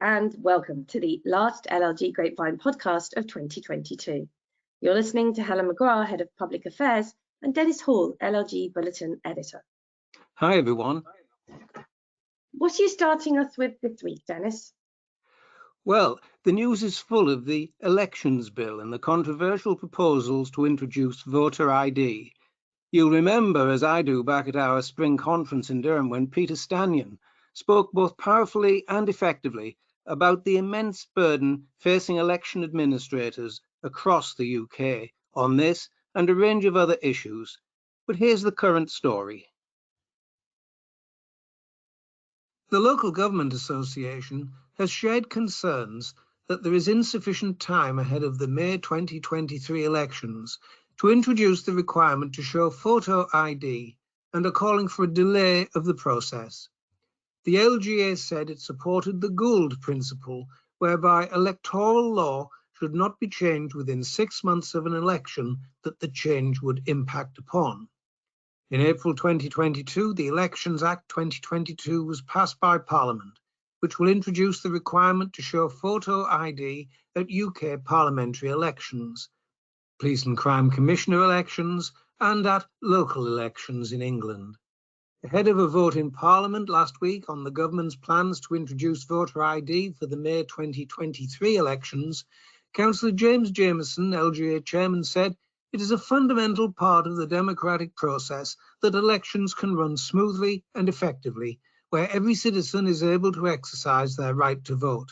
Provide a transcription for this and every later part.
and welcome to the last LLG Grapevine podcast of 2022. You're listening to Helen McGrath, Head of Public Affairs, and Dennis Hall, LLG Bulletin Editor. Hi, everyone. What are you starting us with this week, Dennis? Well, the news is full of the Elections Bill and the controversial proposals to introduce voter ID. You'll remember, as I do, back at our spring conference in Durham when Peter Spaniel spoke both powerfully and effectively about the immense burden facing election administrators across the UK on this and a range of other issues. But here's the current story. The Local Government Association has shared concerns that there is insufficient time ahead of the May 2023 elections to introduce the requirement to show photo ID and are calling for a delay of the process. The LGA said it supported the Gould principle, whereby electoral law should not be changed within 6 months of an election that the change would impact upon. In April 2022, the Elections Act 2022 was passed by Parliament, which will introduce the requirement to show photo ID at UK parliamentary elections, Police and Crime Commissioner elections, and at local elections in England. Ahead of a vote in Parliament last week on the government's plans to introduce voter ID for the May 2023 elections, Councillor James Jamieson, LGA chairman, said it is a fundamental part of the democratic process that elections can run smoothly and effectively, where every citizen is able to exercise their right to vote.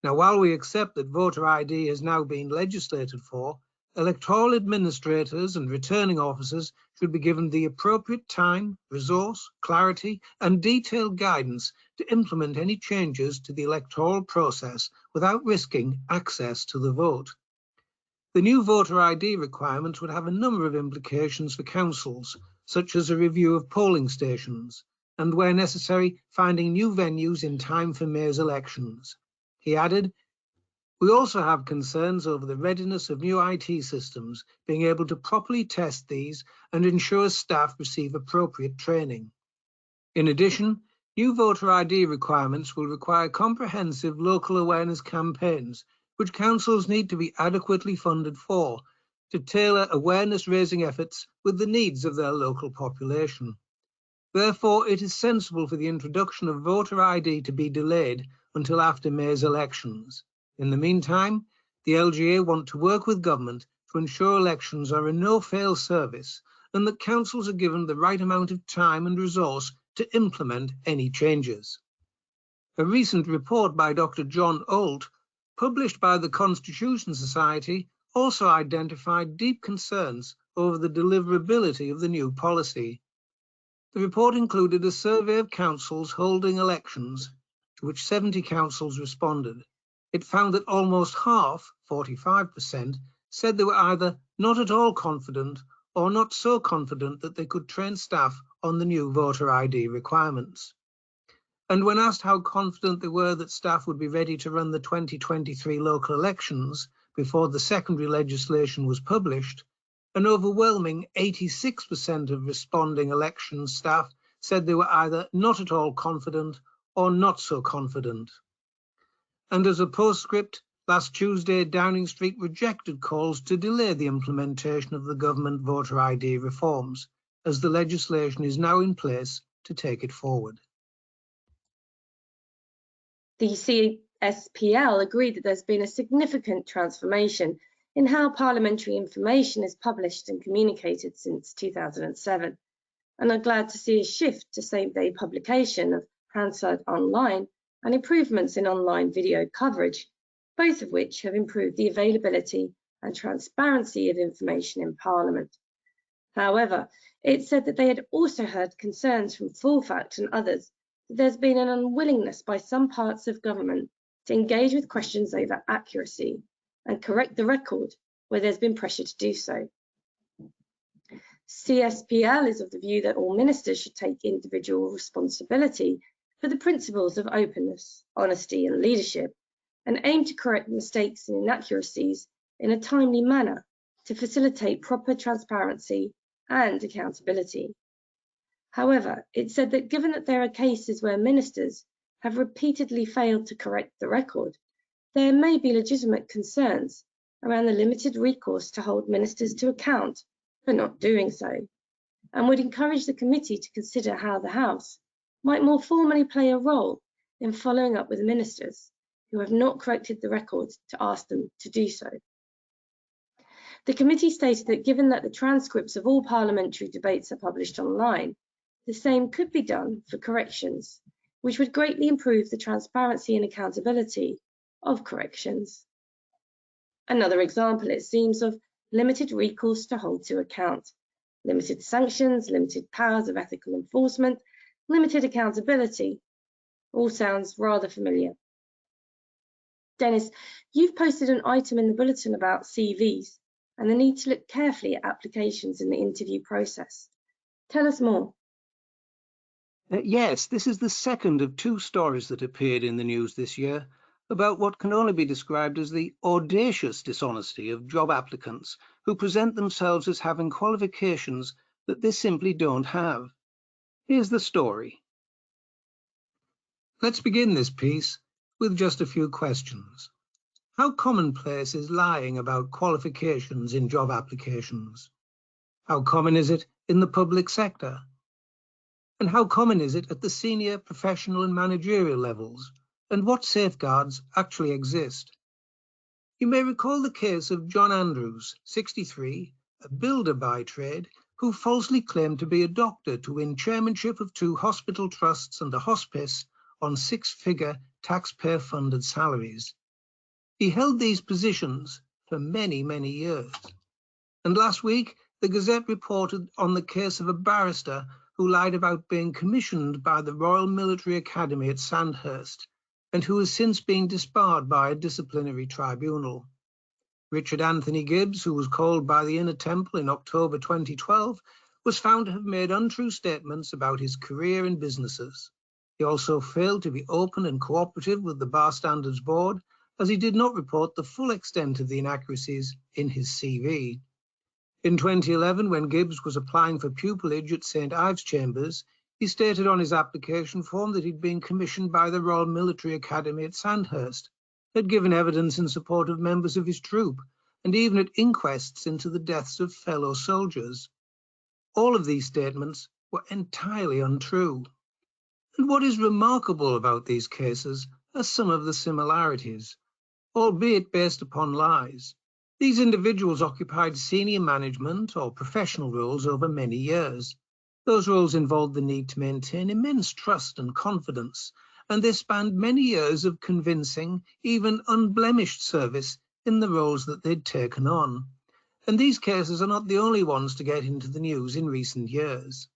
Now, while we accept that voter ID has now been legislated for, electoral administrators and returning officers should be given the appropriate time, resource, clarity, and detailed guidance to implement any changes to the electoral process without risking access to the vote. The new voter ID requirements would have a number of implications for councils, such as a review of polling stations, and where necessary, finding new venues in time for May's elections. He added, "We also have concerns over the readiness of new IT systems, being able to properly test these and ensure staff receive appropriate training. In addition, new voter ID requirements will require comprehensive local awareness campaigns, which councils need to be adequately funded for, to tailor awareness-raising efforts with the needs of their local population. Therefore, it is sensible for the introduction of voter ID to be delayed until after May's elections. In the meantime, the LGA want to work with government to ensure elections are a no-fail service and that councils are given the right amount of time and resource to implement any changes." A recent report by Dr. John Olt, published by the Constitution Society, also identified deep concerns over the deliverability of the new policy. The report included a survey of councils holding elections, to which 70 councils responded. It found that almost half, 45%, said they were either not at all confident or not so confident that they could train staff on the new voter ID requirements. And when asked how confident they were that staff would be ready to run the 2023 local elections before the secondary legislation was published, an overwhelming 86% of responding election staff said they were either not at all confident or not so confident. And as a postscript, last Tuesday, Downing Street rejected calls to delay the implementation of the government voter ID reforms, as the legislation is now in place to take it forward. The CSPL agreed that there's been a significant transformation in how parliamentary information is published and communicated since 2007, and are glad to see a shift to same-day publication of Hansard Online and improvements in online video coverage, both of which have improved the availability and transparency of information in Parliament. However, it said that they had also heard concerns from Full Fact and others that there's been an unwillingness by some parts of government to engage with questions over accuracy and correct the record where there's been pressure to do so. CSPL is of the view that all ministers should take individual responsibility for the principles of openness, honesty and leadership, and aim to correct mistakes and inaccuracies in a timely manner to facilitate proper transparency and accountability. However, it said that given that there are cases where ministers have repeatedly failed to correct the record, there may be legitimate concerns around the limited recourse to hold ministers to account for not doing so, and would encourage the committee to consider how the House might more formally play a role in following up with ministers who have not corrected the record to ask them to do so. The committee stated that given that the transcripts of all parliamentary debates are published online, the same could be done for corrections, which would greatly improve the transparency and accountability of corrections. Another example, it seems, of limited recourse to hold to account, limited sanctions, limited powers of ethical enforcement, limited accountability, all sounds rather familiar. Dennis, you've posted an item in the bulletin about CVs and the need to look carefully at applications in the interview process. Tell us more. Yes, this is the second of two stories that appeared in the news this year about what can only be described as the audacious dishonesty of job applicants who present themselves as having qualifications that they simply don't have. Here's the story. Let's begin this piece with just a few questions. How commonplace is lying about qualifications in job applications? How common is it in the public sector? And how common is it at the senior professional and managerial levels? And what safeguards actually exist? You may recall the case of John Andrews, 63, a builder by trade, who falsely claimed to be a doctor to win chairmanship of 2 hospital trusts and a hospice on 6-figure taxpayer-funded salaries. He held these positions for many, many years. And last week, the Gazette reported on the case of a barrister who lied about being commissioned by the Royal Military Academy at Sandhurst, and who has since been disbarred by a disciplinary tribunal. Richard Anthony Gibbs, who was called by the Inner Temple in October 2012, was found to have made untrue statements about his career and businesses. He also failed to be open and cooperative with the Bar Standards Board, as he did not report the full extent of the inaccuracies in his CV. In 2011, when Gibbs was applying for pupillage at St Ives Chambers, he stated on his application form that he'd been commissioned by the Royal Military Academy at Sandhurst, had given evidence in support of members of his troop, and even at inquests into the deaths of fellow soldiers. All of these statements were entirely untrue. And what is remarkable about these cases are some of the similarities, albeit based upon lies. These individuals occupied senior management or professional roles over many years. Those roles involved the need to maintain immense trust and confidence, and they spanned many years of convincing, even unblemished service in the roles that they'd taken on. And these cases are not the only ones to get into the news in recent years.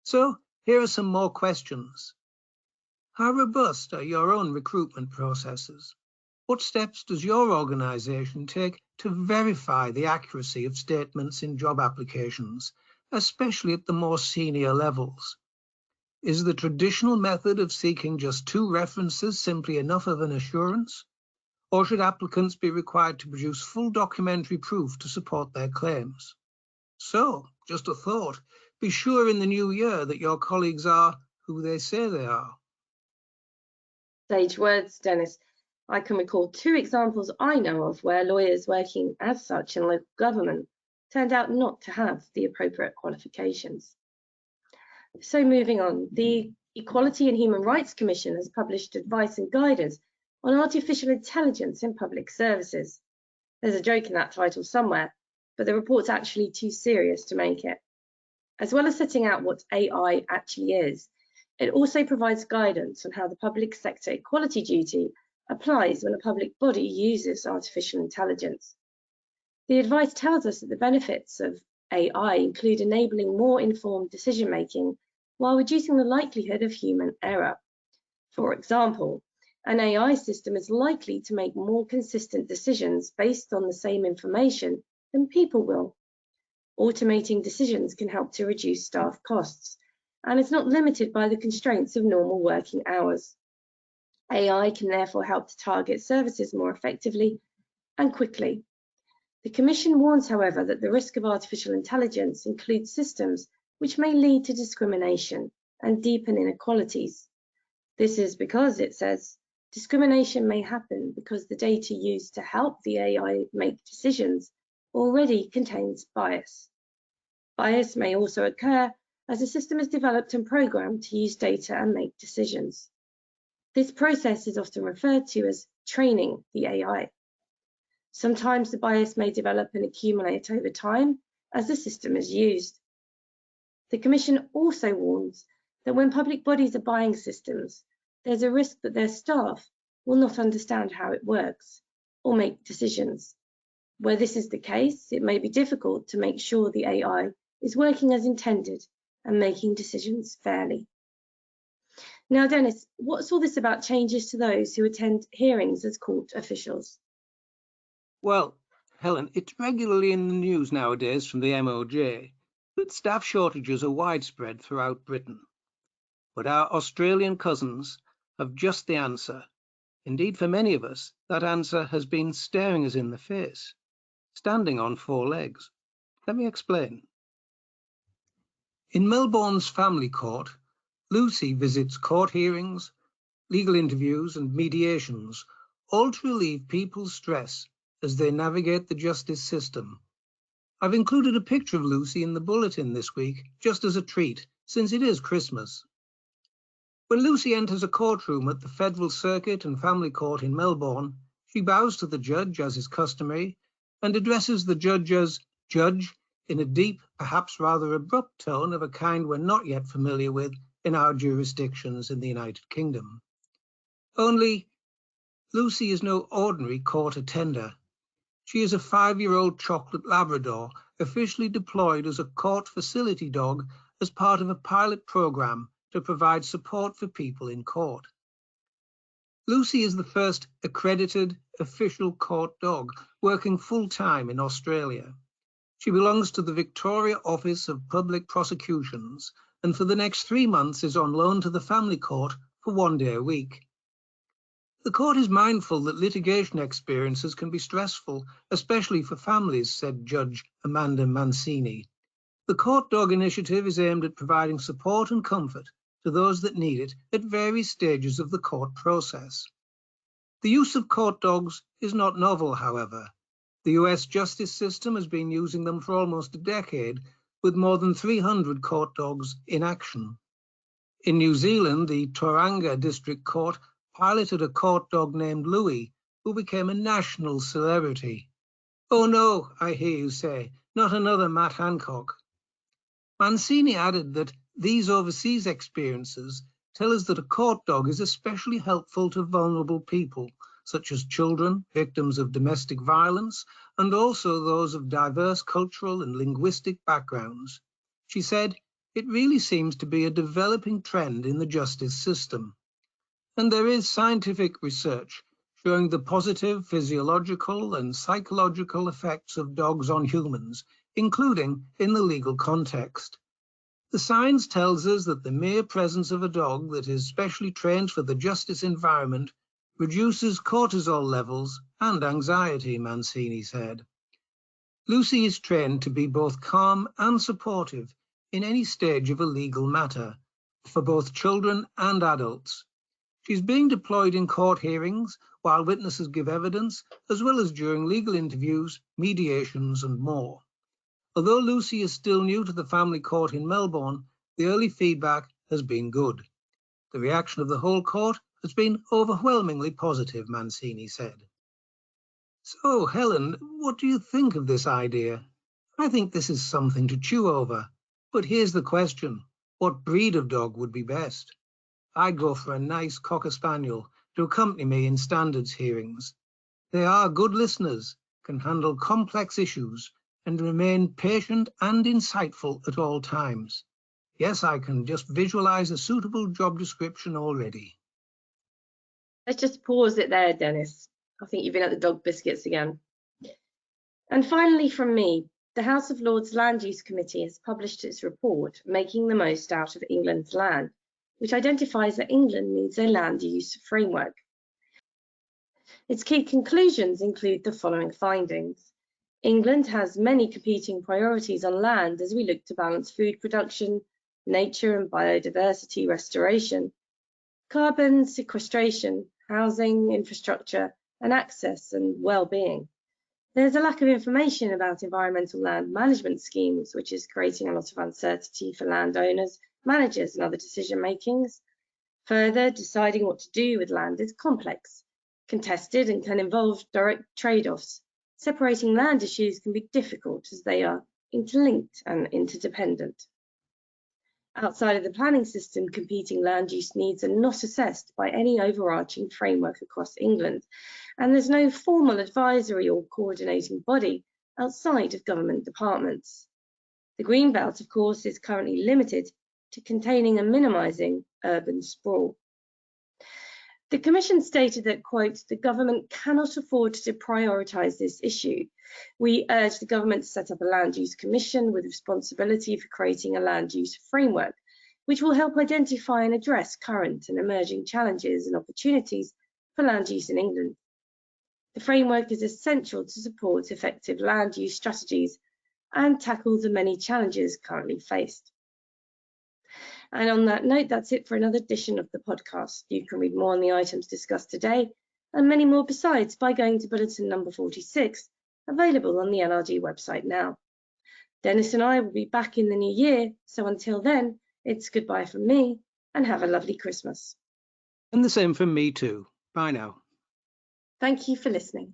So here are some more questions. How robust are your own recruitment processes? What steps does your organisation take to verify the accuracy of statements in job applications, especially at the more senior levels? Is the traditional method of seeking just 2 references simply enough of an assurance? Or should applicants be required to produce full documentary proof to support their claims? So, just a thought, be sure in the new year that your colleagues are who they say they are. Sage words, Dennis. I can recall 2 examples I know of where lawyers working as such in local government turned out not to have the appropriate qualifications. So moving on, the Equality and Human Rights Commission has published advice and guidance on artificial intelligence in public services. There's a joke in that title somewhere, but the report's actually too serious to make it. As well as setting out what AI actually is, it also provides guidance on how the public sector equality duty applies when a public body uses artificial intelligence. The advice tells us that the benefits of AI include enabling more informed decision-making while reducing the likelihood of human error. For example, an AI system is likely to make more consistent decisions based on the same information than people will. Automating decisions can help to reduce staff costs, and is not limited by the constraints of normal working hours. AI can therefore help to target services more effectively and quickly. The Commission warns, however, that the risk of artificial intelligence includes systems which may lead to discrimination and deepen inequalities. This is because, it says, discrimination may happen because the data used to help the AI make decisions already contains bias. Bias may also occur as the system is developed and programmed to use data and make decisions. This process is often referred to as training the AI. Sometimes the bias may develop and accumulate over time as the system is used. The Commission also warns that when public bodies are buying systems, there's a risk that their staff will not understand how it works or make decisions. Where this is the case, it may be difficult to make sure the AI is working as intended and making decisions fairly. Now, Dennis, what's all this about changes to those who attend hearings as court officials? Well, Helen, it's regularly in the news nowadays from the MOJ that staff shortages are widespread throughout Britain. But our Australian cousins have just the answer. Indeed, for many of us, that answer has been staring us in the face, standing on 4 legs. Let me explain. In Melbourne's family court, Lucy visits court hearings, legal interviews and mediations, all to relieve people's stress as they navigate the justice system. I've included a picture of Lucy in the bulletin this week, just as a treat, since it is Christmas. When Lucy enters a courtroom at the Federal Circuit and Family Court in Melbourne, she bows to the judge, as is customary, and addresses the judge as Judge in a deep, perhaps rather abrupt tone of a kind we're not yet familiar with in our jurisdictions in the United Kingdom. Only, Lucy is no ordinary court attender. She is a 5-year-old chocolate Labrador, officially deployed as a court facility dog as part of a pilot program to provide support for people in court. Lucy is the first accredited official court dog working full-time in Australia. She belongs to the Victoria Office of Public Prosecutions and for the next 3 months is on loan to the family court for 1 day a week. The court is mindful that litigation experiences can be stressful, especially for families, said Judge Amanda Mancini. The Court Dog Initiative is aimed at providing support and comfort to those that need it at various stages of the court process. The use of court dogs is not novel, however. The US justice system has been using them for almost a decade, with more than 300 court dogs in action. In New Zealand, the Tauranga District Court piloted a court dog named Louis, who became a national celebrity. Oh no, I hear you say, not another Matt Hancock. Mancini added that these overseas experiences tell us that a court dog is especially helpful to vulnerable people, such as children, victims of domestic violence, and also those of diverse cultural and linguistic backgrounds. She said, it really seems to be a developing trend in the justice system. And there is scientific research showing the positive physiological and psychological effects of dogs on humans, including in the legal context. The science tells us that the mere presence of a dog that is specially trained for the justice environment reduces cortisol levels and anxiety, Mancini said. Lucy is trained to be both calm and supportive in any stage of a legal matter, for both children and adults. She's being deployed in court hearings while witnesses give evidence, as well as during legal interviews, mediations, and more. Although Lucy is still new to the family court in Melbourne, the early feedback has been good. The reaction of the whole court has been overwhelmingly positive, Mancini said. So, Helen, what do you think of this idea? I think this is something to chew over. But here's the question. What breed of dog would be best? I'd go for a nice Cocker Spaniel to accompany me in standards hearings. They are good listeners, can handle complex issues, and remain patient and insightful at all times. Yes, I can just visualize a suitable job description already. Let's just pause it there, Dennis. I think you've been at the dog biscuits again. And finally from me, the House of Lords Land Use Committee has published its report, Making the Most Out of England's Land, which identifies that England needs a land use framework. Its key conclusions include the following findings. England has many competing priorities on land as we look to balance food production, nature and biodiversity restoration. carbon sequestration, housing, infrastructure, and access and well-being. There's a lack of information about environmental land management schemes, which is creating a lot of uncertainty for landowners, managers, and other decision makings. Further, deciding what to do with land is complex, contested, and can involve direct trade-offs. Separating land issues can be difficult as they are interlinked and interdependent. Outside of the planning system, competing land use needs are not assessed by any overarching framework across England, and there's no formal advisory or coordinating body outside of government departments. The Green Belt, of course, is currently limited to containing and minimising urban sprawl. The Commission stated that, quote, the government cannot afford to prioritise this issue. We urge the government to set up a land use commission with responsibility for creating a land use framework, which will help identify and address current and emerging challenges and opportunities for land use in England. The framework is essential to support effective land use strategies and tackle the many challenges currently faced. And on that note, that's it for another edition of the podcast. You can read more on the items discussed today and many more besides by going to bulletin number 46, available on the LRG website now. Dennis and I will be back in the new year, so until then, it's goodbye from me and have a lovely Christmas. And the same from me too. Bye now. Thank you for listening.